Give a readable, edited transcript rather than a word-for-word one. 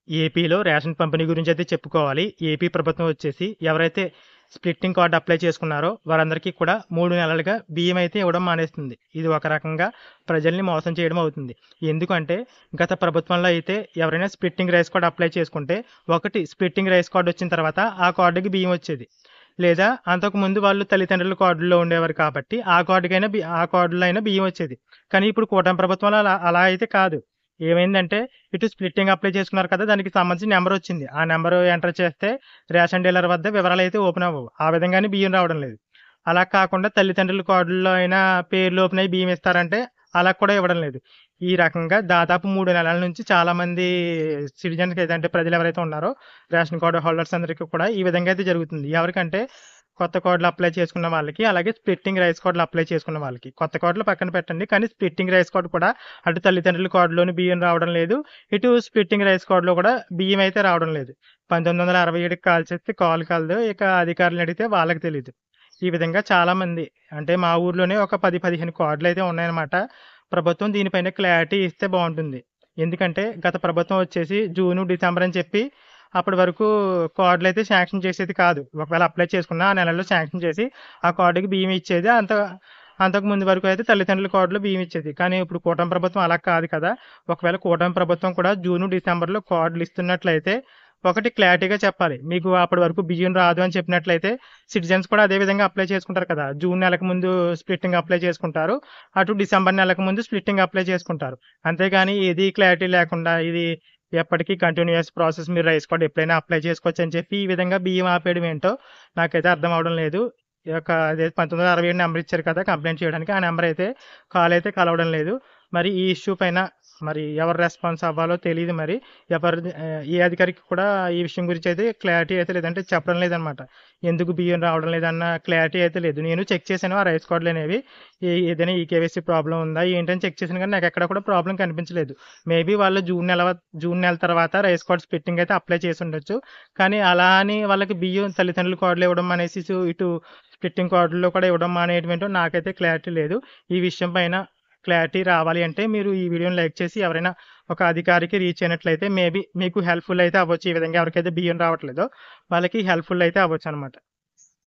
ఏపీలో రేషన్ పంపిణీ గురించయితే చెప్పుకోవాలి. ఏపీ ప్రభుత్వం వచ్చేసి ఎవరైతే స్ప్లిట్టింగ్ కార్డ్ అప్లై చేసుకున్నారో వారందరికీ కూడా 3 నెలలుగా బియ్యమైతే ఇవ్వడం మానేస్తుంది. ఇది ఒక రకంగా ప్రజల్ని మోసం చేయడం అవుతుంది. ఎందుకంటే గత ప్రభుత్వంలో అయితే ఎవరైనా స్ప్లిట్టింగ్ రైస్ కార్డ్ అప్లై చేసుకుంటే ఒకటి స్ప్లిట్టింగ్ రైస్ కార్డ్ వచ్చిన తర్వాత ఆ కార్డుకి బియ్యం వచ్చేది. లేదా అంతకుముందు వాళ్ళు తల్లిదండ్రుల కార్డుల్లో ఉండేవారు కాబట్టి ఆ కార్డులో అయినా బియ్యం వచ్చేది. కానీ ఇప్పుడు కూటమి ప్రభుత్వంలో అలా అయితే కాదు. ఏమైందంటే ఇటు స్ప్లిట్టింగ్ అప్లై చేసుకున్నారు కదా! దానికి సంబంధించిన నంబర్ వచ్చింది. ఆ నంబరు ఎంటర్ చేస్తే రేషన్ డీలర్ వద్ద వివరాలైతే ఓపెన్ అవ్వవు. ఆ విధంగానే బియ్యం రావడం లేదు. అలా కాకుండా తల్లిదండ్రుల కార్డుల్లో అయినా పేర్లు ఓపెన్ అయ్యి బియ్యం ఇస్తారంటే అలా కూడా ఇవ్వడం లేదు. ఈ రకంగా దాదాపు 3 నెలల నుంచి చాలామంది సిటిజన్స్‌కి అంటే ప్రజలు ఎవరైతే ఉన్నారో రేషన్ కార్డ్ హోల్డర్స్ అందరికీ కూడా ఈ విధంగా అయితే జరుగుతుంది. ఎవరికంటే కొత్త కార్డులు అప్లై చేసుకున్న వాళ్ళకి, అలాగే స్ప్లిట్టింగ్ రైస్ కార్డులు అప్లై చేసుకున్న వాళ్ళకి. కొత్త కార్డులు పక్కన పెట్టండి. కానీ స్ప్లిట్టింగ్ రైస్ కార్డ్ కూడా అటు తల్లిదండ్రుల కార్డులోని బియ్యం రావడం లేదు. ఇటు స్ప్లిట్టింగ్ రైస్ కార్డులో కూడా బియ్యం అయితే రావడం లేదు. 1967కి కాల్ చేస్తే కాల్ కలదు. ఇక అధికారులను అడిగితే వాళ్ళకి తెలీదు. ఈ విధంగా చాలామంది అంటే మా ఊర్లోనే ఒక 10, 15 కార్డులైతే ఉన్నాయన్నమాట. ప్రభుత్వం దీనిపైన క్లారిటీ ఇస్తే బావుంటుంది. ఎందుకంటే గత ప్రభుత్వం వచ్చేసి జూను, డిసెంబర్ అని చెప్పి అప్పటి వరకు కార్డులైతే శాంక్షన్ చేసేది కాదు. ఒకవేళ అప్లై చేసుకున్నా ఆ నెలలో శాంక్షన్ చేసి ఆ కార్డుకి బియ్యం ఇచ్చేది. అంతకు ముందు వరకు అయితే తల్లిదండ్రుల కార్డులో బియ్యం ఇచ్చేది. కానీ ఇప్పుడు కూటమి ప్రభుత్వం అలా కాదు కదా! ఒకవేళ కూటమి ప్రభుత్వం కూడా జూను, డిసెంబర్‌లో కార్డులు ఇస్తున్నట్లయితే ఒకటి క్లారిటీగా చెప్పాలి. మీకు అప్పటి వరకు బియ్యం రాదు అని చెప్పినట్లయితే సిటిజన్స్ కూడా అదే విధంగా అప్లై చేసుకుంటారు కదా! జూన్ నెలకు ముందు స్ప్లిట్టింగ్ అప్లై చేసుకుంటారు. అటు డిసెంబర్ నెలకు ముందు స్ప్లిట్టింగ్ అప్లై చేసుకుంటారు. అంతేగాని ఏది క్లారిటీ లేకుండా ఇది ఎప్పటికీ కంటిన్యూయస్ ప్రాసెస్ మీరు రైస్ కార్డ్ ఎప్పుడైనా అప్లై చేసుకోవచ్చు అని చెప్పి ఈ విధంగా బియ్యం ఆపేయడం ఏంటో నాకైతే అర్థం అవ్వడం లేదు. ఈ యొక్క అదే 1967 నెంబర్ ఇచ్చారు కదా! కంప్లెయింట్ చేయడానికి. ఆ నెంబర్ అయితే కాల్ అయితే కలవడం లేదు. మరి ఈ ఇష్యూ పైన మరి ఎవరు రెస్పాన్స్ అవ్వాలో తెలీదు మరి. ఏ అధికారికి కూడా ఈ విషయం గురించి అయితే క్లారిటీ అయితే లేదంటే చెప్పడం లేదనమాట. ఎందుకు బియ్యం రావడం లేదన్న క్లారిటీ అయితే లేదు. నేను చెక్ చేశాను ఆ రైస్ కార్డులు అనేవి. ఏదైనా ఈకేవైసీ ప్రాబ్లమ్ ఉందా ఏంటని చెక్ చేశాను కానీ నాకు ఎక్కడ కూడా ప్రాబ్లమ్ కనిపించలేదు. మేబీ వాళ్ళు జూన్ నెల తర్వాత రైస్ కార్డ్ స్ప్లిట్టింగ్ అయితే అప్లై చేసి ఉండొచ్చు. కానీ అలా అని వాళ్ళకి బియ్యం తల్లిదండ్రుల కార్డులు ఇవ్వడం అనేసి ఇటు స్ప్లిట్టింగ్ కార్డుల్లో కూడా ఇవ్వడం మానేయడం ఏంటో నాకైతే క్లారిటీ లేదు. ఈ విషయం పైన క్లారిటీ రావాలి అంటే మీరు ఈ వీడియోని లైక్ చేసి ఎవరైనా ఒక అధికారికి రీచ్ అయినట్లయితే మేబీ మీకు హెల్ప్‌ఫుల్ అయితే అవ్వచ్చు. ఈ విధంగా ఎవరికైతే బియ్యం రావట్లేదో వాళ్ళకి హెల్ప్‌ఫుల్ అయితే అవ్వచ్చనమాట.